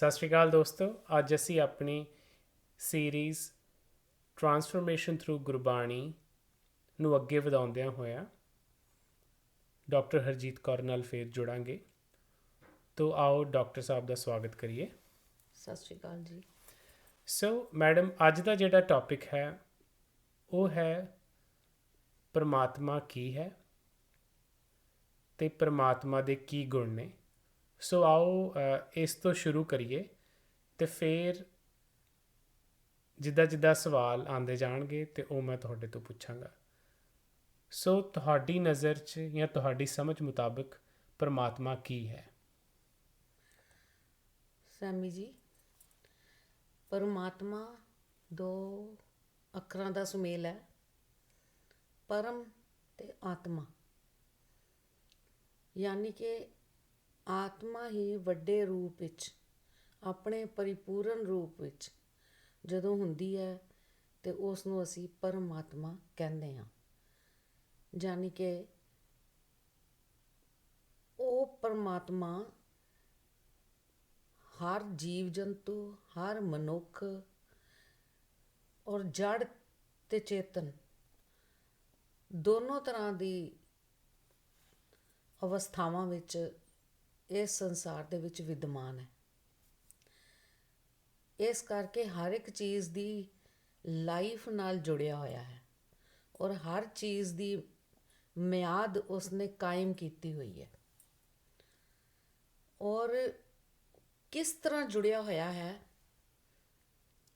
ਸਤਿ ਸ਼੍ਰੀ ਅਕਾਲ ਦੋਸਤੋ। ਅੱਜ ਅਸੀਂ ਆਪਣੀ ਸੀਰੀਜ਼ ਟਰਾਂਸਫਰਮੇਸ਼ਨ ਥਰੂ ਗੁਰਬਾਣੀ ਨੂੰ ਅੱਗੇ ਵਧਾਉਂਦਿਆਂ ਹੋਇਆ ਡਾਕਟਰ ਹਰਜੀਤ ਕੌਰ ਨਾਲ ਫੇਰ ਜੁੜਾਂਗੇ। ਤੋ ਆਓ ਡਾਕਟਰ ਸਾਹਿਬ ਦਾ ਸਵਾਗਤ ਕਰੀਏ। ਸਤਿ ਸ਼੍ਰੀ ਅਕਾਲ ਜੀ। ਸੋ ਮੈਡਮ, ਅੱਜ ਦਾ ਜਿਹੜਾ ਟੌਪਿਕ ਹੈ ਉਹ ਹੈ ਪਰਮਾਤਮਾ ਕੀ ਹੈ ਅਤੇ ਪਰਮਾਤਮਾ ਦੇ ਕੀ ਗੁਣ ਨੇ। ਸੋ ਆਓ ਇਸ ਤੋਂ ਸ਼ੁਰੂ ਕਰੀਏ ਅਤੇ ਫਿਰ ਜਿੱਦਾਂ ਜਿੱਦਾਂ ਸਵਾਲ ਆਉਂਦੇ ਜਾਣਗੇ ਅਤੇ ਉਹ ਮੈਂ ਤੁਹਾਡੇ ਤੋਂ ਪੁੱਛਾਂਗਾ। ਸੋ ਤੁਹਾਡੀ ਨਜ਼ਰ 'ਚ ਜਾਂ ਤੁਹਾਡੀ ਸਮਝ ਮੁਤਾਬਕ ਪਰਮਾਤਮਾ ਕੀ ਹੈ? ਸੈਮੀ ਜੀ, ਪਰਮਾਤਮਾ ਦੋ ਅੱਖਰਾਂ ਦਾ ਸੁਮੇਲ ਹੈ, ਪਰਮ ਤੇ ਆਤਮਾ। ਯਾਨੀ ਕਿ ਆਤਮਾ ਹੀ ਵੱਡੇ ਰੂਪ ਵਿੱਚ, ਆਪਣੇ ਪਰਿਪੂਰਨ ਰੂਪ ਵਿੱਚ ਜਦੋਂ ਹੁੰਦੀ ਹੈ ਤੇ ਉਸ ਨੂੰ ਅਸੀਂ ਪਰਮਾਤਮਾ ਕਹਿੰਦੇ ਹਾਂ। ਯਾਨੀ ਕਿ ਉਹ ਪਰਮਾਤਮਾ ਹਰ ਜੀਵ ਜੰਤੂ, ਹਰ ਮਨੁੱਖ ਔਰ ਜੜ ਤੇ ਚੇਤਨ ਦੋਨੋਂ ਤਰ੍ਹਾਂ ਦੀ ਅਵਸਥਾਵਾਂ ਵਿੱਚ ਇਸ ਸੰਸਾਰ ਦੇ ਵਿੱਚ ਵਿਦਮਾਨ ਹੈ। ਇਸ ਕਰਕੇ ਹਰ ਇੱਕ ਚੀਜ਼ ਦੀ ਲਾਈਫ ਨਾਲ ਜੁੜਿਆ ਹੋਇਆ ਹੈ ਔਰ ਹਰ ਚੀਜ਼ ਦੀ ਮਿਆਦ ਉਸਨੇ ਕਾਇਮ ਕੀਤੀ ਹੋਈ ਹੈ। ਔਰ ਕਿਸ ਤਰ੍ਹਾਂ ਜੁੜਿਆ ਹੋਇਆ ਹੈ,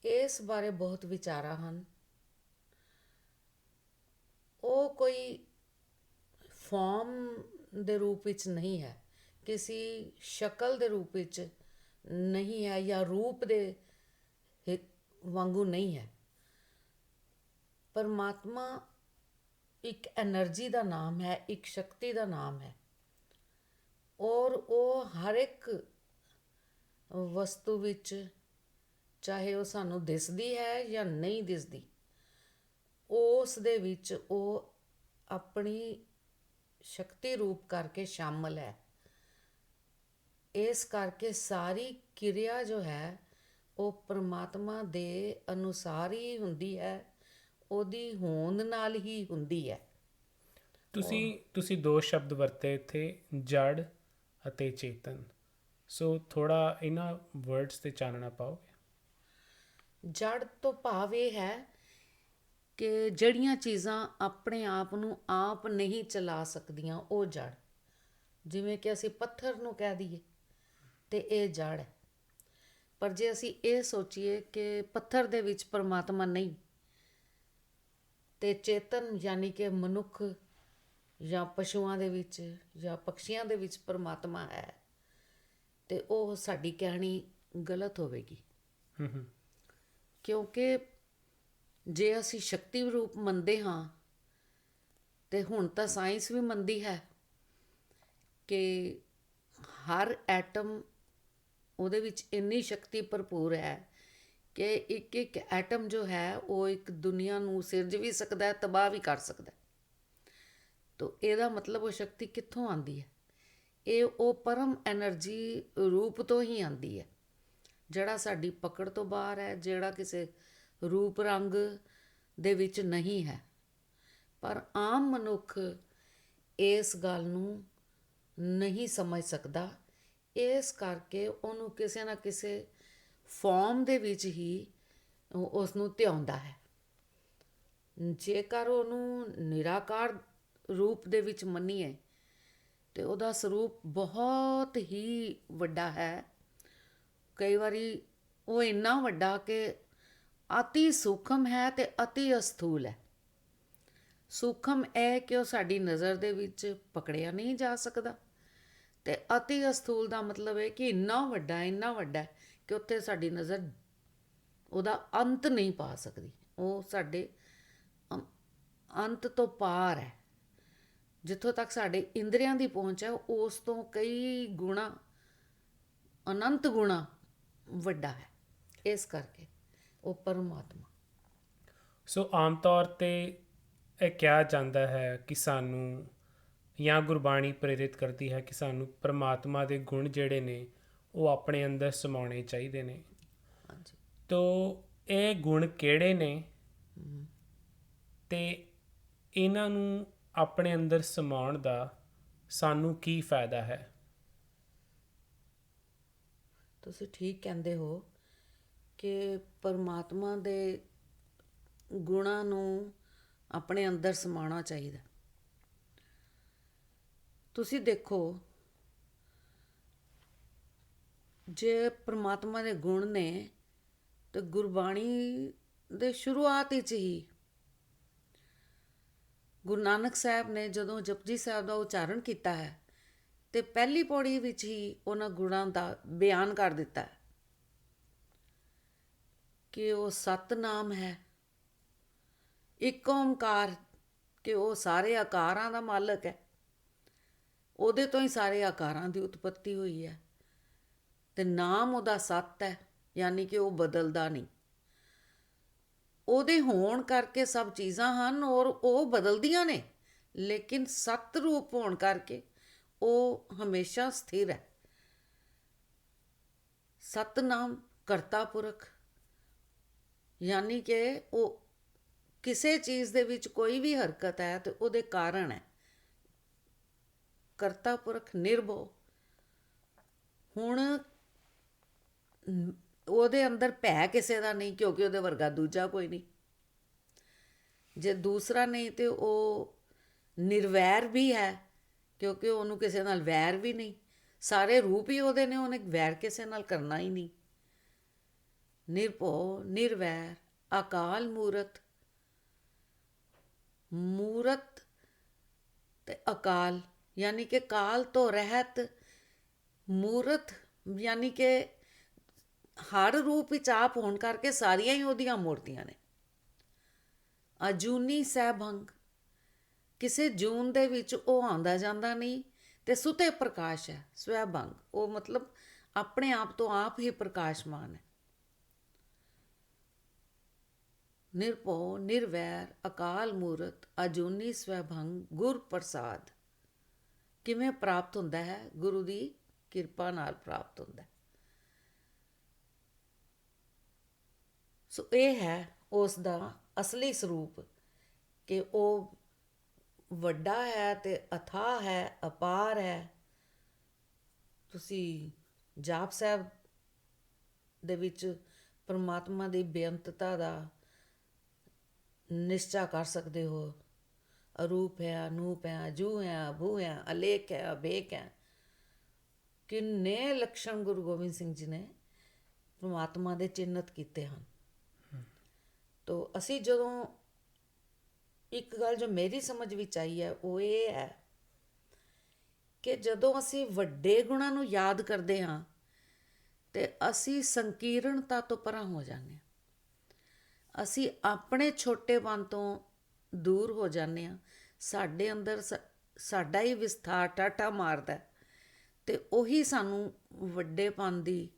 ਇਸ ਬਾਰੇ ਬਹੁਤ ਵਿਚਾਰਾਂ ਹਨ। ਉਹ ਕੋਈ ਫਾਰਮ ਦੇ ਰੂਪ ਵਿੱਚ ਨਹੀਂ ਹੈ, ਕਿਸੇ ਸ਼ਕਲ ਦੇ ਰੂਪ ਵਿੱਚ ਨਹੀਂ ਹੈ, ਜਾਂ ਰੂਪ ਦੇ ਵਾਂਗੂ ਨਹੀਂ ਹੈ। ਪਰਮਾਤਮਾ ਇੱਕ ਐਨਰਜੀ ਦਾ ਨਾਮ ਹੈ, ਇੱਕ ਸ਼ਕਤੀ ਦਾ ਨਾਮ ਹੈ ਔਰ ਉਹ ਹਰ ਇੱਕ ਵਸਤੂ ਵਿੱਚ, ਚਾਹੇ ਉਹ ਸਾਨੂੰ ਦਿਸਦੀ ਹੈ ਜਾਂ ਨਹੀਂ ਦਿਸਦੀ, ਉਸ ਦੇ ਵਿੱਚ ਉਹ ਆਪਣੀ ਸ਼ਕਤੀ ਰੂਪ ਕਰਕੇ ਸ਼ਾਮਲ ਹੈ। ਇਸ ਕਰਕੇ ਸਾਰੀ ਕਿਰਿਆ ਜੋ ਹੈ ਉਹ ਪਰਮਾਤਮਾ ਦੇ ਅਨੁਸਾਰ ਹੀ ਹੁੰਦੀ ਹੈ, ਉਹਦੀ ਹੋਂਦ ਨਾਲ ਹੀ ਹੁੰਦੀ ਹੈ। ਤੁਸੀਂ ਦੋ ਸ਼ਬਦ ਵਰਤੇ ਇੱਥੇ, ਜੜ ਅਤੇ ਚੇਤਨ। ਸੋ ਥੋੜ੍ਹਾ ਇਹਨਾਂ ਵਰਡਸ 'ਤੇ ਚਾਨਣਾ ਪਾਓਗੇ? ਜੜ ਤੋਂ ਭਾਵ ਇਹ ਹੈ ਕਿ ਜਿਹੜੀਆਂ ਚੀਜ਼ਾਂ ਆਪਣੇ ਆਪ ਨੂੰ ਆਪ ਨਹੀਂ ਚਲਾ ਸਕਦੀਆਂ ਉਹ ਜੜ। ਜਿਵੇਂ ਕਿ ਅਸੀਂ ਪੱਥਰ ਨੂੰ ਕਹਿ ਦਈਏ ਤੇ ਇਹ ਜੜ ਹੈ। ਪਰ ਜੇ ਅਸੀਂ ਇਹ ਸੋਚੀਏ ਕਿ ਪੱਥਰ ਦੇ ਵਿੱਚ ਪਰਮਾਤਮਾ ਨਹੀਂ ਤੇ ਚੇਤਨ ਯਾਨੀ ਕਿ ਮਨੁੱਖ ਜਾਂ ਪਸ਼ੂਆਂ ਦੇ ਵਿੱਚ ਜਾਂ ਪਕਸ਼ੀਆਂ ਦੇ ਵਿੱਚ ਪਰਮਾਤਮਾ ਹੈ, ਤੇ ਉਹ ਸਾਡੀ ਕਹਿਣੀ ਗਲਤ ਹੋਵੇਗੀ। ਕਿਉਂਕਿ ਜੇ ਅਸੀਂ ਸ਼ਕਤੀ ਰੂਪ ਮੰਨਦੇ ਹਾਂ ਤੇ ਹੁਣ ਤਾਂ ਸਾਇੰਸ ਵੀ ਮੰਨਦੀ ਹੈ ਕਿ ਹਰ ਐਟਮ, ਉਹਦੇ ਵਿੱਚ ਇੰਨੀ ਸ਼ਕਤੀ ਭਰਪੂਰ ਹੈ ਕਿ ਇੱਕ ਇੱਕ ਐਟਮ ਜੋ ਹੈ ਉਹ ਇੱਕ ਦੁਨੀਆ ਨੂੰ ਸਿਰਜ ਵੀ ਸਕਦਾ ਹੈ, ਤਬਾਹ ਵੀ ਕਰ ਸਕਦਾ। ਤਾਂ ਇਹਦਾ ਮਤਲਬ ਉਹ ਸ਼ਕਤੀ ਕਿੱਥੋਂ ਆਉਂਦੀ ਹੈ? ਇਹ ਉਹ ਪਰਮ ਐਨਰਜੀ ਰੂਪ ਤੋਂ ਹੀ ਆਉਂਦੀ ਹੈ, ਜਿਹੜਾ ਸਾਡੀ ਪਕੜ ਤੋਂ ਬਾਹਰ ਹੈ, ਜਿਹੜਾ ਕਿਸੇ ਰੂਪ ਰੰਗ ਦੇ ਵਿੱਚ ਨਹੀਂ ਹੈ। ਪਰ ਆਮ ਮਨੁੱਖ ਇਸ ਗੱਲ ਨੂੰ ਨਹੀਂ ਸਮਝ ਸਕਦਾ, ਇਸ ਕਰਕੇ ਉਹਨੂੰ ਕਿਸੇ ਨਾ ਕਿਸੇ ਫਾਰਮ ਦੇ ਵਿੱਚ ਹੀ ਉਸ ਨੂੰ ਧਿਆਉਂਦਾ ਹੈ। ਜੇਕਰ ਉਹਨੂੰ ਨਿਰਾਕਾਰ ਰੂਪ ਦੇ ਵਿੱਚ ਮੰਨੀਏ ਤੇ ਉਹਦਾ ਸਰੂਪ ਬਹੁਤ ਹੀ ਵੱਡਾ ਹੈ। ਕਈ ਵਾਰੀ ਉਹ ਇੰਨਾ ਵੱਡਾ ਕਿ ਅਤੀ ਸੂਖਮ ਹੈ ਤੇ ਅਤੀ ਅਸਥੂਲ ਹੈ। ਸੂਖਮ ਇਹ ਕਿ ਉਹ ਸਾਡੀ ਨਜ਼ਰ ਦੇ ਵਿੱਚ ਪਕੜਿਆ ਨਹੀਂ ਜਾ ਸਕਦਾ, ਤੇ ਅਤੀ ਅਸਥੂਲ ਦਾ ਮਤਲਬ ਹੈ ਕਿ ਇੰਨਾ ਵੱਡਾ ਕਿ ਉੱਥੇ ਸਾਡੀ ਨਜ਼ਰ ਉਹਦਾ ਅੰਤ ਨਹੀਂ ਪਾ ਸਕਦੀ। ਉਹ ਸਾਡੇ ਅੰਤ ਤੋਂ ਪਾਰ ਹੈ। ਜਿੱਥੋਂ ਤੱਕ ਸਾਡੇ ਇੰਦਰੀਆਂ ਦੀ ਪਹੁੰਚ ਹੈ, ਉਸ ਤੋਂ ਕਈ ਗੁਣਾ, ਅਨੰਤ ਗੁਣਾ ਵੱਡਾ ਹੈ। ਇਸ ਕਰਕੇ ਉਹ ਪਰਮਾਤਮਾ। ਸੋ ਆਮ ਤੌਰ 'ਤੇ ਇਹ ਕਿਹਾ ਜਾਂਦਾ ਹੈ ਕਿ ਸਾਨੂੰ, ਜਾਂ ਗੁਰਬਾਣੀ ਪ੍ਰੇਰਿਤ ਕਰਦੀ ਹੈ ਕਿ ਸਾਨੂੰ ਪਰਮਾਤਮਾ ਦੇ ਗੁਣ ਜਿਹੜੇ ਨੇ ਉਹ ਆਪਣੇ ਅੰਦਰ ਸਮਾਉਣੇ ਚਾਹੀਦੇ ਨੇ। ਹਾਂਜੀ। ਤੋ ਇਹ ਗੁਣ ਕਿਹੜੇ ਨੇ ਤੇ ਇਹਨਾਂ ਨੂੰ ਆਪਣੇ ਅੰਦਰ ਸਮਾਉਣ ਦਾ ਸਾਨੂੰ ਕੀ ਫਾਇਦਾ ਹੈ? ਤੁਸੀਂ ਠੀਕ ਕਹਿੰਦੇ ਹੋ ਕਿ ਪਰਮਾਤਮਾ ਦੇ ਗੁਣਾਂ ਨੂੰ ਆਪਣੇ ਅੰਦਰ ਸਮਾਉਣਾ ਚਾਹੀਦਾ। ਤੁਸੀਂ ਦੇਖੋ, ਜੇ ਪਰਮਾਤਮਾ ਦੇ ਗੁਣ ਨੇ ਤੇ ਗੁਰਬਾਣੀ ਦੇ ਸ਼ੁਰੂਆਤ ਵਿੱਚ ਹੀ ਗੁਰੂ ਨਾਨਕ ਸਾਹਿਬ ਨੇ ਜਦੋਂ ਜਪਜੀ ਸਾਹਿਬ ਦਾ ਉਚਾਰਨ ਕੀਤਾ ਹੈ ਤੇ ਪਹਿਲੀ ਪੌੜੀ ਵਿੱਚ ਹੀ ਉਹਨਾਂ ਗੁਣਾਂ ਦਾ ਬਿਆਨ ਕਰ ਦਿੱਤਾ ਹੈ ਕਿ ਉਹ ਸਤਿਨਾਮ ਹੈ, ਇੱਕ ਓਂਕਾਰ, ਕਿ ਉਹ ਸਾਰੇ ਆਕਾਰਾਂ ਦਾ ਮਾਲਕ ਹੈ, ਉਹਦੇ ਤੋਂ ਹੀ ਸਾਰੇ ਆਕਾਰਾਂ ਦੀ ਉਤਪੱਤੀ ਹੋਈ ਹੈ, ਤੇ ਨਾਮ ਉਹਦਾ ਸਤ ਹੈ, ਯਾਨੀ ਕਿ ਉਹ ਬਦਲਦਾ ਨਹੀਂ। ਉਹਦੇ ਹੋਣ ਕਰਕੇ ਸਭ ਚੀਜ਼ਾਂ ਹਨ ਔਰ ਉਹ ਬਦਲਦੀਆਂ ਨੇ, ਲੇਕਿਨ ਸਤ ਰੂਪ ਹੋਣ ਕਰਕੇ ਉਹ ਹਮੇਸ਼ਾ ਸਥਿਰ ਹੈ। ਸਤਨਾਮ ਕਰਤਾ ਪੁਰਖ, ਯਾਨੀ ਕਿ ਉਹ ਕਿਸੇ ਚੀਜ਼ ਦੇ ਵਿੱਚ ਕੋਈ ਵੀ ਹਰਕਤ ਹੈ ਤੇ ਉਹਦੇ ਕਾਰਨ ਹੈ। ਕਰਤਾ ਪੁਰਖ ਨਿਰਭਉ। ਹੁਣ ਉਹਦੇ ਅੰਦਰ ਭੈ ਕਿਸੇ ਦਾ ਨਹੀਂ, ਕਿਉਂਕਿ ਉਹਦੇ ਵਰਗਾ ਦੂਜਾ ਕੋਈ ਨਹੀਂ। ਜੇ ਦੂਸਰਾ ਨਹੀਂ ਤੇ ਉਹ ਨਿਰਵੈਰ ਵੀ ਹੈ, ਕਿਉਂਕਿ ਉਹਨੂੰ ਕਿਸੇ ਨਾਲ ਵੈਰ ਵੀ ਨਹੀਂ। ਸਾਰੇ ਰੂਪ ਹੀ ਉਹਦੇ ਨੇ, ਉਹਨੇ ਵੈਰ ਕਿਸੇ ਨਾਲ ਕਰਨਾ ਹੀ ਨਹੀਂ। ਨਿਰਭਉ ਨਿਰਵੈਰ ਅਕਾਲ ਮੂਰਤ। ਮੂਰਤ ਤੇ ਅਕਾਲ ਯਾਨੀ ਕਿ ਕਾਲ ਤੋਂ ਰਹਿਤ, ਮੂਰਤ ਯਾਨੀ ਕਿ ਹਰ ਰੂਪ ਵਿੱਚ ਆਪ ਹੋਣ ਕਰਕੇ ਸਾਰੀਆਂ ਹੀ ਉਹਦੀਆਂ ਮੂਰਤੀਆਂ ਨੇ। ਅਜੂਨੀ ਸਹਿਭੰਗ, ਕਿਸੇ ਜੂਨ ਦੇ ਵਿੱਚ ਉਹ ਆਉਂਦਾ ਜਾਂਦਾ ਨਹੀਂ ਤੇ ਸੁਤੇ ਪ੍ਰਕਾਸ਼ ਹੈ। ਸਵੈਭੰਗ ਉਹ ਮਤਲਬ ਆਪਣੇ ਆਪ ਤੋਂ ਆਪ ਹੀ ਪ੍ਰਕਾਸ਼ਮਾਨ ਹੈ। ਨਿਰਭਉ ਨਿਰਵੈਰ ਅਕਾਲ ਮੂਰਤ ਅਜੂਨੀ ਸਵੈਭੰਗ ਗੁਰ ਪ੍ਰਸਾਦ। ਕਿਵੇਂ ਪ੍ਰਾਪਤ ਹੁੰਦਾ ਹੈ? ਗੁਰੂ ਦੀ ਕਿਰਪਾ ਨਾਲ ਪ੍ਰਾਪਤ ਹੁੰਦਾ ਹੈ। ਸੋ ਇਹ ਹੈ ਉਸ ਦਾ ਅਸਲੀ ਸਰੂਪ, ਕਿ ਉਹ ਵੱਡਾ ਹੈ ਤੇ ਅਥਾਹ ਹੈ, ਅਪਾਰ ਹੈ। ਤੁਸੀਂ ਜਾਪ ਸਾਹਿਬ ਦੇ ਵਿੱਚ ਪਰਮਾਤਮਾ ਦੀ ਬੇਅੰਤਤਾ ਦਾ ਨਿਸ਼ਚਾ ਕਰ ਸਕਦੇ ਹੋ। ਅਰੂਪ ਹੈ, ਅਨੂਪ ਹੈ, ਅਜੂ ਹੈ, ਅਭੂ ਹੈ, ਅਲੇਖ ਹੈ, ਅਭੇਕ ਹੈ। ਕਿੰਨੇ ਲੱਛਣ ਗੁਰੂ ਗੋਬਿੰਦ ਸਿੰਘ ਜੀ ਨੇ ਪਰਮਾਤਮਾ ਦੇ ਚਿੰਨ੍ਹਿਤ ਕੀਤੇ ਹਨ। ਤੋ ਅਸੀਂ ਜਦੋਂ ਇੱਕ ਗੱਲ ਜੋ ਮੇਰੀ ਸਮਝ ਵਿੱਚ ਆਈ ਹੈ ਉਹ ਇਹ ਹੈ ਕਿ ਜਦੋਂ ਅਸੀਂ ਵੱਡੇ ਗੁਣਾਂ ਨੂੰ ਯਾਦ ਕਰਦੇ ਹਾਂ ਤੇ ਅਸੀਂ ਸੰਕੀਰਣਤਾ ਤੋਂ ਪਰਾਂ ਹੋ ਜਾਂਦੇ ਹਾਂ। ਅਸੀਂ ਆਪਣੇ ਛੋਟੇਪਨ ਤੋਂ ਦੂਰ ਹੋ ਜਾਂਦੇ ਹਾਂ। ਸਾਡੇ ਅੰਦਰ ਸਾਡਾ ਹੀ ਵਿਸਥਾਰ ਟਾਟਾ ਮਾਰਦਾ ਤੇ ਉਹੀ ਸਾਨੂੰ ਵੱਡੇਪਨ ਦੀ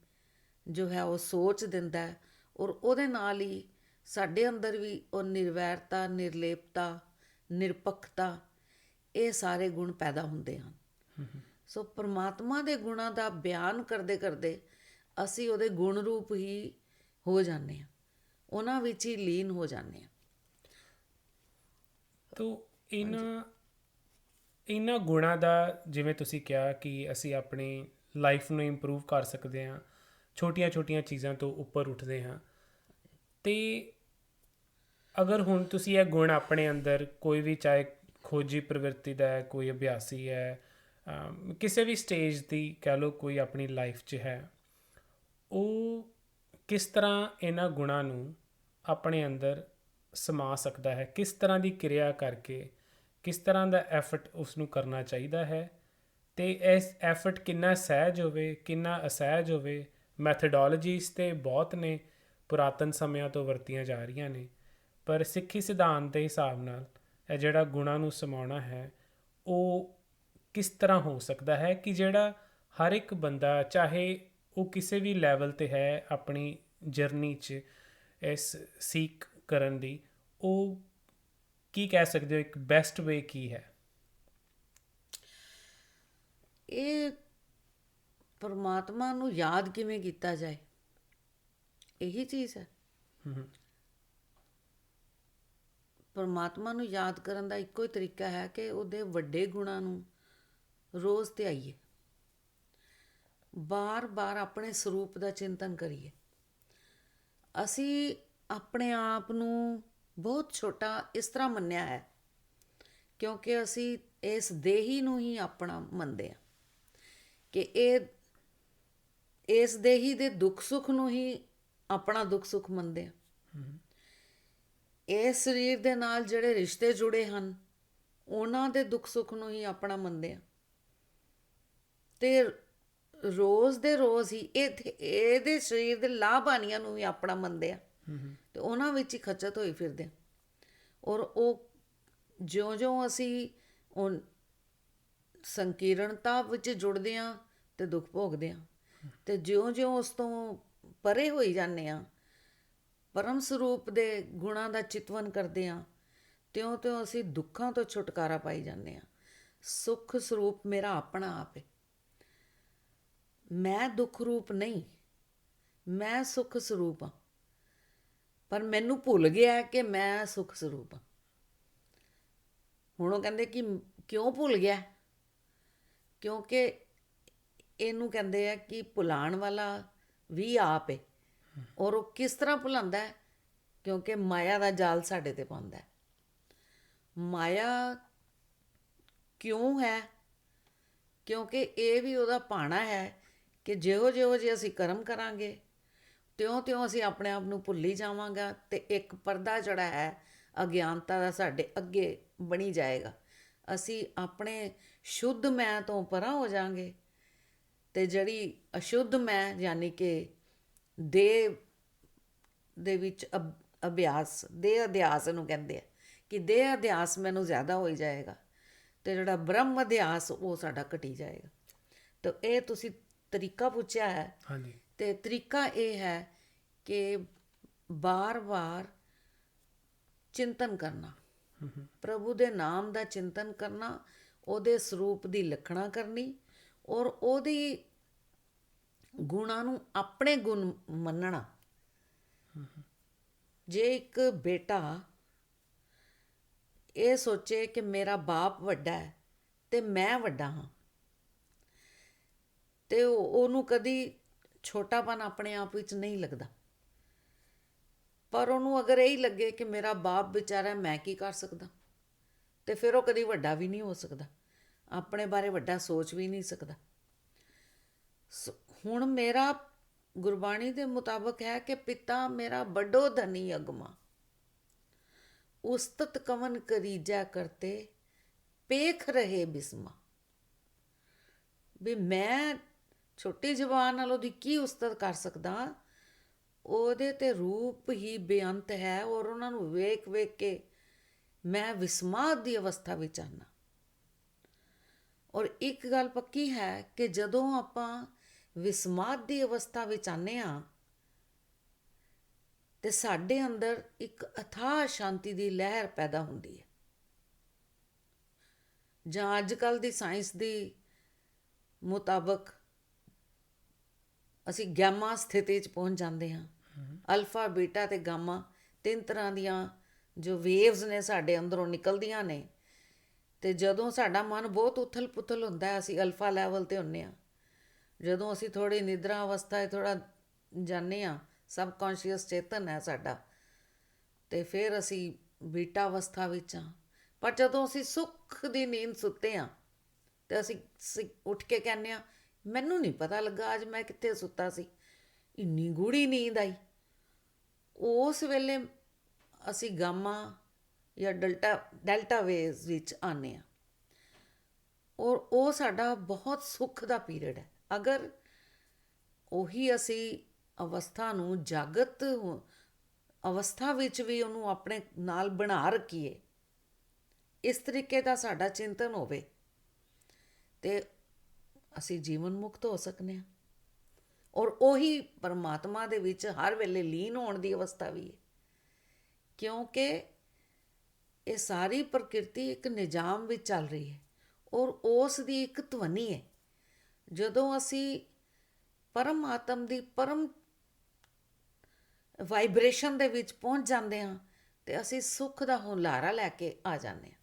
ਜੋ ਹੈ ਉਹ ਸੋਚ ਦਿੰਦਾ ਹੈ, ਔਰ ਉਹਦੇ ਨਾਲ ਹੀ ਸਾਡੇ ਅੰਦਰ ਵੀ ਉਹ ਨਿਰਵੈਰਤਾ, ਨਿਰਲੇਪਤਾ, ਨਿਰਪੱਖਤਾ, ਇਹ ਸਾਰੇ ਗੁਣ ਪੈਦਾ ਹੁੰਦੇ ਹਨ। ਸੋ ਪਰਮਾਤਮਾ ਦੇ ਗੁਣਾਂ ਦਾ ਬਿਆਨ ਕਰਦੇ ਕਰਦੇ ਅਸੀਂ ਉਹਦੇ ਗੁਣ ਰੂਪ ਹੀ ਹੋ ਜਾਂਦੇ ਹਾਂ, ਉਹਨਾਂ ਵਿੱਚ ਹੀ ਲੀਨ ਹੋ ਜਾਂਦੇ ਹਾਂ। ਤੋ ਇਹਨਾਂ ਗੁਣਾਂ ਦਾ, ਜਿਵੇਂ ਤੁਸੀਂ ਕਿਹਾ ਕਿ ਅਸੀਂ ਆਪਣੀ ਲਾਈਫ ਨੂੰ ਇੰਪਰੂਵ ਕਰ ਸਕਦੇ ਹਾਂ, ਛੋਟੀਆਂ ਛੋਟੀਆਂ ਚੀਜ਼ਾਂ ਤੋਂ ਉੱਪਰ ਉੱਠਦੇ ਹਾਂ। ਅਤੇ ਅਗਰ ਹੁਣ ਤੁਸੀਂ ਇਹ ਗੁਣ ਆਪਣੇ ਅੰਦਰ, ਕੋਈ ਵੀ ਚਾਹੇ ਖੋਜੀ ਪ੍ਰਵਿਰਤੀ ਦਾ ਹੈ, ਕੋਈ ਅਭਿਆਸੀ ਹੈ, ਕਿਸੇ ਵੀ ਸਟੇਜ ਦੀ ਕਹਿ ਲਓ, ਕੋਈ ਆਪਣੀ ਲਾਈਫ 'ਚ ਹੈ, ਉਹ ਕਿਸ ਤਰ੍ਹਾਂ ਇਹਨਾਂ ਗੁਣਾਂ ਨੂੰ ਆਪਣੇ ਅੰਦਰ ਸਮਾ ਸਕਦਾ ਹੈ? ਕਿਸ ਤਰ੍ਹਾਂ ਦੀ ਕਿਰਿਆ ਕਰਕੇ, ਕਿਸ ਤਰ੍ਹਾਂ ਦਾ ਐਫਰਟ ਉਸ ਨੂੰ ਕਰਨਾ ਚਾਹੀਦਾ ਹੈ? ਅਤੇ ਇਸ ਐਫਰਟ ਕਿੰਨਾ ਸਹਿਜ ਹੋਵੇ, ਕਿੰਨਾ ਅਸਹਿਜ ਹੋਵੇ? ਮੈਥਡੋਲੋਜੀਜ਼ ਤਾਂ ਬਹੁਤ ਨੇ, ਪੁਰਾਤਨ ਸਮਿਆਂ ਤੋਂ ਵਰਤੀਆਂ ਜਾ ਰਹੀਆਂ ਨੇ, ਪਰ ਸਿੱਖੀ ਸਿਧਾਂਤ ਦੇ ਹਿਸਾਬ ਨਾਲ ਇਹ ਜਿਹੜਾ ਗੁਣਾਂ ਨੂੰ ਸਮਾਉਣਾ ਹੈ ਉਹ ਕਿਸ ਤਰ੍ਹਾਂ ਹੋ ਸਕਦਾ ਹੈ ਕਿ ਜਿਹੜਾ ਹਰ ਇੱਕ ਬੰਦਾ, ਚਾਹੇ ਉਹ ਕਿਸੇ ਵੀ ਲੈਵਲ 'ਤੇ ਹੈ ਆਪਣੀ ਜਰਨੀ 'ਚ ਇਸ ਸੀਖ ਕਰਨ ਦੀ, ਉਹ ਕੀ ਕਹਿ ਸਕਦੇ ਹੋ, ਇੱਕ ਬੈਸਟ ਵੇ ਕੀ ਹੈ? ਇਹ ਪਰਮਾਤਮਾ ਨੂੰ ਯਾਦ ਕਿਵੇਂ ਕੀਤਾ ਜਾਏ, ਇਹੀ ਚੀਜ਼ ਹੈ। ਪਰਮਾਤਮਾ ਨੂੰ ਯਾਦ ਕਰਨ ਦਾ ਇੱਕੋ ਹੀ ਤਰੀਕਾ ਹੈ ਕਿ ਉਹਦੇ ਵੱਡੇ ਗੁਣਾਂ ਨੂੰ ਰੋਜ਼ ਧਿਆਈਏ, ਬਾਰ-ਬਾਰ ਆਪਣੇ ਸਰੂਪ ਦਾ ਚਿੰਤਨ ਕਰੀਏ। ਅਸੀਂ ਆਪਣੇ ਆਪ ਨੂੰ ਬਹੁਤ ਛੋਟਾ ਇਸ ਤਰ੍ਹਾਂ ਮੰਨਿਆ ਹੈ ਕਿਉਂਕਿ ਅਸੀਂ ਇਸ ਦੇਹੀ ਨੂੰ ਹੀ ਆਪਣਾ ਮੰਨਦੇ ਹਾਂ ਕਿ ਇਸ ਦੇਹੀ ਦੇ ਦੁੱਖ ਸੁੱਖ ਨੂੰ ਹੀ ਆਪਣਾ ਦੁੱਖ ਸੁੱਖ ਮੰਨਦੇ ਹਾਂ। ਇਸ ਸਰੀਰ ਦੇ ਨਾਲ ਜਿਹੜੇ ਰਿਸ਼ਤੇ ਜੁੜੇ ਹਨ ਉਹਨਾਂ ਦੇ ਦੁੱਖ ਸੁੱਖ ਨੂੰ ਹੀ ਆਪਣਾ ਮੰਨਦੇ ਹਾਂ ਤੇ ਰੋਜ਼ ਦੇ ਰੋਜ਼ ਹੀ ਇਹਦੇ ਸਰੀਰ ਦੇ ਲਾਭ ਹਾਨੀਆਂ ਨੂੰ ਵੀ ਆਪਣਾ ਮੰਨਦੇ ਆ ਤੇ ਉਹਨਾਂ ਵਿੱਚ ਹੀ ਖਚਤ ਹੋਈ ਫਿਰਦੇ ਆ। ਔਰ ਉਹ ਜਿਉਂ-ਜਿਉਂ ਅਸੀਂ ਉਹ ਸੰਕੀਰਣਤਾ ਵਿੱਚ ਜੁੜਦੇ ਹਾਂ ਤੇ ਦੁੱਖ ਭੋਗਦੇ ਹਾਂ ਤੇ ਜਿਉਂ-ਜਿਉਂ ਉਸ ਤੋਂ ਪਰੇ ਹੋਈ ਜਾਂਦੇ ਹਾਂ, ਪਰਮ ਸਰੂਪ ਦੇ ਗੁਣਾਂ ਦਾ ਚਿਤਵਨ ਕਰਦੇ ਹਾਂ, ਤਿਉਂ-ਤਿਉਂ ਅਸੀਂ ਦੁੱਖਾਂ ਤੋਂ ਛੁਟਕਾਰਾ ਪਾਈ ਜਾਂਦੇ ਹਾਂ। ਸੁੱਖ ਸਰੂਪ ਮੇਰਾ ਆਪਣਾ ਆਪ ਹੈ, ਮੈਂ ਦੁੱਖ ਰੂਪ ਨਹੀਂ, ਮੈਂ ਸੁੱਖ ਸਰੂਪ ਹਾਂ। ਪਰ ਮੈਨੂੰ ਭੁੱਲ ਗਿਆ ਕਿ ਮੈਂ ਸੁੱਖ ਸਰੂਪ ਹਾਂ। ਹੁਣ ਉਹ ਕਹਿੰਦੇ ਕਿ ਕਿਉਂ ਭੁੱਲ ਗਿਆ? ਕਿਉਂਕਿ ਇਹਨੂੰ ਕਹਿੰਦੇ ਆ ਕਿ ਭੁਲਾਉਣ ਵਾਲਾ ਵੀ ਆਪ ਹੈ। ਔਰ ਉਹ ਕਿਸ ਤਰ੍ਹਾਂ ਭੁਲਾਉਂਦਾ ਹੈ? ਕਿਉਂਕਿ ਮਾਇਆ ਦਾ ਜਾਲ ਸਾਡੇ 'ਤੇ ਪਾਉਂਦਾ ਹੈ। ਮਾਇਆ ਕਿਉਂ ਹੈ? ਕਿਉਂਕਿ ਇਹ ਵੀ ਉਹਦਾ ਭਾਣਾ ਹੈ ਕਿ ਜਿਹੋ ਜਿਹੇ ਅਸੀਂ ਕਰਮ ਕਰਾਂਗੇ ਤਿਉਂ-ਤਿਉਂ ਅਸੀਂ ਆਪਣੇ ਆਪ ਨੂੰ ਭੁੱਲੀ ਜਾਵਾਂਗਾ ਤੇ ਇੱਕ ਪਰਦਾ ਜਿਹੜਾ ਹੈ ਅਗਿਆਨਤਾ ਦਾ ਸਾਡੇ ਅੱਗੇ ਬਣੀ ਜਾਏਗਾ। ਅਸੀਂ ਆਪਣੇ ਸ਼ੁੱਧ ਮੈਂ ਤੋਂ ਪਰਾਂ ਹੋ ਜਾਵਾਂਗੇ ਤੇ ਜਿਹੜੀ ਅਸ਼ੁੱਧ ਮੈਂ ਯਾਨੀ ਕਿ ਦੇਹ ਦੇ ਵਿੱਚ ਅਭਿਆਸ, ਦੇਹ ਅਧਿਆਸ ਨੂੰ ਕਹਿੰਦੇ ਆ ਕਿ ਦੇਹ ਅਧਿਆਸ ਮੈਨੂੰ ਜ਼ਿਆਦਾ ਹੋਈ ਜਾਏਗਾ ਤੇ ਜਿਹੜਾ ਬ੍ਰਹਮ ਅਧਿਆਸ ਉਹ ਸਾਡਾ ਘਟੀ ਜਾਏਗਾ। ਤਾਂ ਇਹ ਤੁਸੀਂ ਤਰੀਕਾ ਪੁੱਛਿਆ ਹੈ। ਹਾਂਜੀ। ਤੇ ਤਰੀਕਾ ਇਹ ਹੈ ਕਿ ਬਾਰ-ਬਾਰ ਚਿੰਤਨ ਕਰਨਾ, ਪ੍ਰਭੂ ਦੇ ਨਾਮ ਦਾ ਚਿੰਤਨ ਕਰਨਾ, ਉਹਦੇ ਸਰੂਪ ਦੀ ਲਖਣਾ ਕਰਨੀ ਔਰ ਉਹਦੀ ਗੁਣਾਂ ਨੂੰ ਆਪਣੇ ਗੁਣ ਮੰਨਣਾ। ਜੇ ਇੱਕ ਬੇਟਾ ਇਹ ਸੋਚੇ ਕਿ ਮੇਰਾ ਬਾਪ ਵੱਡਾ ਹੈ ਤੇ ਮੈਂ ਵੱਡਾ ਹਾਂ ਤੇ ਉਹਨੂੰ ਕਦੀ ਛੋਟਾਪਨ ਆਪਣੇ ਆਪ ਵਿੱਚ ਨਹੀਂ ਲੱਗਦਾ। ਪਰ ਉਹਨੂੰ ਅਗਰ ਇਹੀ ਲੱਗੇ ਕਿ ਮੇਰਾ ਬਾਪ ਵਿਚਾਰਾ, ਮੈਂ ਕੀ ਕਰ ਸਕਦਾ, ਤੇ ਫਿਰ ਉਹ ਕਦੀ ਵੱਡਾ ਵੀ ਨਹੀਂ ਹੋ ਸਕਦਾ, ਆਪਣੇ ਬਾਰੇ ਵੱਡਾ ਸੋਚ ਵੀ ਨਹੀਂ ਸਕਦਾ। ਹੁਣ ਮੇਰਾ ਗੁਰਬਾਣੀ ਦੇ ਮੁਤਾਬਕ ਹੈ ਕਿ ਪਿਤਾ ਮੇਰਾ ਵੱਡੋ ਧਨੀ ਅਗਮਾ, ਉਸਤਤ ਕਵਨ ਕਰੀਜਾ ਕਰਤੇ ਪੇਖ ਰਹੇ ਬਿਸਮਾ। ਵੀ ਮੈਂ ਛੋਟੀ ਜ਼ਬਾਨ ਨਾਲ ਉਹਦੀ ਕੀ ਉਸਤਤ ਕਰ ਸਕਦਾ? ਉਹਦੇ ਤੇ ਰੂਪ ਹੀ ਬੇਅੰਤ ਹੈ ਔਰ ਉਹਨਾਂ ਨੂੰ ਵੇਖ ਵੇਖ ਕੇ ਮੈਂ ਵਿਸਮਾਦ ਦੀ ਅਵਸਥਾ ਵਿੱਚ ਆਨਾ। ਔਰ ਇੱਕ ਗੱਲ ਪੱਕੀ ਹੈ ਕਿ ਜਦੋਂ ਆਪਾਂ ਵਿਸਮਾਦ ਦੀ ਅਵਸਥਾ ਵਿੱਚ ਆਨੇ ਹਾਂ ਤੇ ਸਾਡੇ ਅੰਦਰ ਇੱਕ ਅਥਾਹ ਸ਼ਾਂਤੀ ਦੀ ਲਹਿਰ ਪੈਦਾ ਹੁੰਦੀ ਹੈ। ਜਾਂ ਅੱਜ ਕੱਲ੍ਹ ਦੀ ਸਾਇੰਸ ਦੀ ਮੁਤਾਬਕ ਅਸੀਂ ਗੈਮਾ ਸਥਿਤੀ 'ਚ ਪਹੁੰਚ ਜਾਂਦੇ ਹਾਂ। ਅਲਫਾ, ਬੀਟਾ ਤੇ ਗਾਮਾ ਤਿੰਨ ਤਰ੍ਹਾਂ ਦੀਆਂ ਜੋ ਵੇਵਜ਼ ਨੇ ਸਾਡੇ ਅੰਦਰੋਂ ਨਿਕਲਦੀਆਂ ਨੇ ਤੇ ਜਦੋਂ ਸਾਡਾ ਮਨ ਬਹੁਤ ਉਥਲ ਪੁਥਲ ਹੁੰਦਾ ਅਸੀਂ ਅਲਫਾ ਲੈਵਲ 'ਤੇ ਹੁੰਦੇ ਹਾਂ। ਜਦੋਂ ਅਸੀਂ ਥੋੜ੍ਹੀ ਨਿਦਰਾ ਅਵਸਥਾ ਥੋੜ੍ਹਾ ਜਾਂਦੇ ਹਾਂ, ਸਬਕੌਂਸ਼ੀਅਸ ਚੇਤਨ ਹੈ ਸਾਡਾ, ਤੇ ਫਿਰ ਅਸੀਂ ਬੀਟਾ ਅਵਸਥਾ ਵਿੱਚ ਹਾਂ। ਪਰ ਜਦੋਂ ਅਸੀਂ ਸੁੱਖ ਦੀ ਨੀਂਦ ਸੁੱਤੇ ਹਾਂ ਤੇ ਅਸੀਂ ਉੱਠ ਕੇ ਕਹਿੰਦੇ ਹਾਂ ਮੈਨੂੰ ਨਹੀਂ ਪਤਾ ਲੱਗਾ ਅੱਜ ਮੈਂ ਕਿੱਥੇ ਸੁੱਤਾ ਸੀ, ਇੰਨੀ ਗੂੜੀ ਨੀਂਦ ਆਈ। ਉਸ ਵੇਲੇ ਅਸੀਂ ਗਾਮਾ ਜਾਂ ਡੈਲਟਾ ਵੇਵਸ ਵਿੱਚ ਆਉਂਦੇ ਹਾਂ ਔਰ ਉਹ ਸਾਡਾ ਬਹੁਤ ਸੁੱਖ ਦਾ ਪੀਰੀਅਡ ਹੈ। ਅਗਰ ਉਹੀ ਅਸੀਂ ਅਵਸਥਾ ਨੂੰ ਜਾਗਤ ਅਵਸਥਾ ਵਿੱਚ ਵੀ ਉਹਨੂੰ ਆਪਣੇ ਨਾਲ ਬਣਾ ਰੱਖੀਏ, ਇਸ ਤਰੀਕੇ ਦਾ ਸਾਡਾ ਚਿੰਤਨ ਹੋਵੇ ਤੇ ਅਸੀਂ ਜੀਵਨ ਮੁਕਤ ਹੋ ਸਕਦੇ ਹਾਂ। ਔਰ ਉਹੀ ਪਰਮਾਤਮਾ ਦੇ ਵਿੱਚ ਹਰ ਵੇਲੇ ਲੀਨ ਹੋਣ ਦੀ ਅਵਸਥਾ ਵੀ ਹੈ ਕਿਉਂਕਿ ਇਹ ਸਾਰੀ ਪ੍ਰਕਿਰਤੀ ਇੱਕ ਨਿਜ਼ਾਮ ਵਿੱਚ ਚੱਲ ਰਹੀ ਹੈ ਔਰ ਉਸ ਦੀ ਇੱਕ ਧਵਨੀ ਹੈ। ਜਦੋਂ ਅਸੀਂ ਪਰਮ ਆਤਮ ਦੀ ਪਰਮ ਵਾਈਬ੍ਰੇਸ਼ਨ ਦੇ ਵਿੱਚ ਪਹੁੰਚ ਜਾਂਦੇ ਹਾਂ ਤੇ ਅਸੀਂ ਸੁੱਖ ਦਾ ਹੁਲਾਰਾ ਲੈ ਕੇ ਆ ਜਾਂਦੇ ਹਾਂ।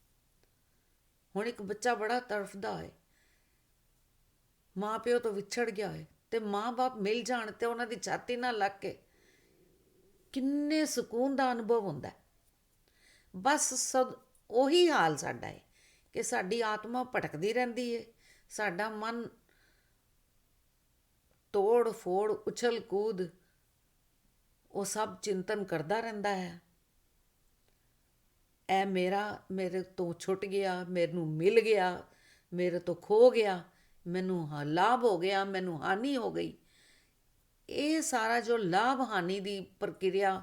ਹੁਣ ਇੱਕ ਬੱਚਾ ਬੜਾ ਤੜਫਦਾ ਹੋਏ, ਮਾਂ ਪਿਓ ਤੋਂ ਵਿਛੜ ਗਿਆ ਹੋਏ, ਤੇ ਮਾਂ-ਬਾਪ ਮਿਲ ਜਾਣ ਤੇ ਉਹਨਾਂ ਦੀ ਛਾਤੀ ਨਾਲ ਲੱਗ ਕੇ ਕਿੰਨੇ ਸਕੂਨ ਦਾ ਅਨੁਭਵ ਹੁੰਦਾ ਹੈ। ਬਸ ਉਹੀ ਹਾਲ ਸਾਡਾ ਹੈ ਕਿ ਸਾਡੀ ਆਤਮਾ ਭਟਕਦੀ ਰਹਿੰਦੀ ਹੈ, ਸਾਡਾ ਮਨ ਤੋੜ ਫੋੜ ਉਛਲ ਕੂਦ ਉਹ ਸਭ ਚਿੰਤਨ ਕਰਦਾ ਰਹਿੰਦਾ ਹੈ। ਇਹ ਮੇਰੇ ਤੋਂ ਛੁੱਟ ਗਿਆ, ਮੈਨੂੰ ਮਿਲ ਗਿਆ, ਮੇਰੇ ਤੋਂ ਖੋ ਗਿਆ, ਮੈਨੂੰ ਲਾਭ ਹੋ ਗਿਆ, ਮੈਨੂੰ ਹਾਨੀ ਹੋ ਗਈ। ਇਹ ਸਾਰਾ ਜੋ ਲਾਭ ਹਾਨੀ ਦੀ ਪ੍ਰਕਿਰਿਆ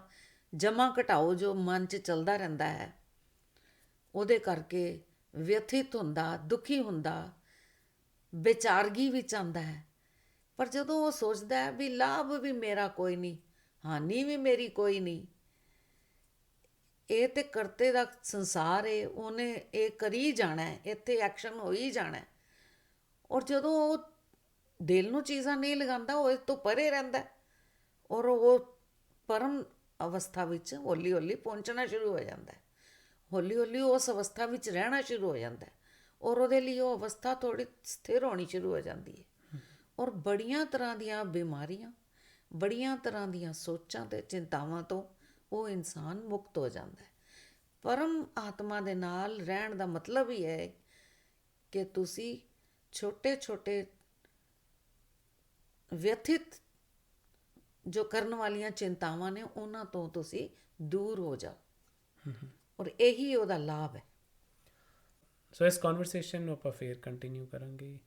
ਜਮਾ ਘਟਾਓ ਜੋ ਮਨ 'ਚ ਚੱਲਦਾ ਰਹਿੰਦਾ ਹੈ, ਉਹਦੇ ਕਰਕੇ ਵਿਅਥਿਤ ਹੁੰਦਾ, ਦੁਖੀ ਹੁੰਦਾ, ਬੇਚਾਰਗੀ ਵਿੱਚ ਆਉਂਦਾ ਹੈ। ਪਰ ਜਦੋਂ ਉਹ ਸੋਚਦਾ ਹੈ ਵੀ ਲਾਭ ਵੀ ਮੇਰਾ ਕੋਈ ਨਹੀਂ, ਹਾਨੀ ਵੀ ਮੇਰੀ ਕੋਈ ਨਹੀਂ, ਇਹ ਤੇ ਕਰਤੇ ਦਾ ਸੰਸਾਰ ਹੈ, ਉਹਨੇ ਇਹ ਕਰੀ ਜਾਣਾ ਹੈ, ਇੱਥੇ ਐਕਸ਼ਨ ਹੋ ਹੀ ਜਾਣਾ ਹੈ। ਔਰ ਜਦੋਂ ਉਹ ਦਿਲ ਨੂੰ ਚੀਜ਼ਾਂ ਨਹੀਂ ਲਗਾਉਂਦਾ, ਉਹ ਇਸ ਤੋਂ ਪਰੇ ਰਹਿੰਦਾ ਔਰ ਉਹ ਪਰਮ ਅਵਸਥਾ ਵਿੱਚ ਹੌਲੀ ਹੌਲੀ ਪਹੁੰਚਣਾ ਸ਼ੁਰੂ ਹੋ ਜਾਂਦਾ ਹੈ। ਹੌਲੀ ਹੌਲੀ ਉਸ ਅਵਸਥਾ ਵਿੱਚ ਰਹਿਣਾ ਸ਼ੁਰੂ ਹੋ ਜਾਂਦਾ ਹੈ ਔਰ ਉਹਦੇ ਲਈ ਉਹ ਅਵਸਥਾ ਥੋੜ੍ਹੀ ਸਥਿਰ ਹੋਣੀ ਸ਼ੁਰੂ ਹੋ ਜਾਂਦੀ ਹੈ। ਔਰ ਬੜੀਆਂ ਤਰ੍ਹਾਂ ਦੀਆਂ ਬਿਮਾਰੀਆਂ, ਬੜੀਆਂ ਤਰ੍ਹਾਂ ਦੀਆਂ ਸੋਚਾਂ ਅਤੇ ਚਿੰਤਾਵਾਂ ਤੋਂ ਉਹ ਇਨਸਾਨ ਮੁਕਤ ਹੋ ਜਾਂਦਾ ਹੈ। ਪਰਮ ਆਤਮਾ ਦੇ ਨਾਲ ਰਹਿਣ ਦਾ ਮਤਲਬ ਹੀ ਹੈ ਕਿ ਤੁਸੀਂ ਛੋਟੇ ਛੋਟੇ ਵਿਅਥਿਤ ਜੋ ਕਰਨ ਵਾਲੀਆਂ ਚਿੰਤਾਵਾਂ ਨੇ ਉਹਨਾਂ ਤੋਂ ਤੁਸੀਂ ਦੂਰ ਹੋ ਜਾਓ ਔਰ ਇਹੀ ਉਹਦਾ ਲਾਭ ਹੈ। ਸੋ ਇਸ ਕਨਵਰਸੇਸ਼ਨ ਨੂੰ ਆਪਾਂ ਫੇਰ ਕੰਟੀਨਿਊ ਕਰਾਂਗੇ।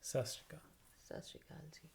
ਸਤਿ ਸ਼੍ਰੀ ਅਕਾਲ। ਸਤਿ ਸ਼੍ਰੀ ਅਕਾਲ ਜੀ।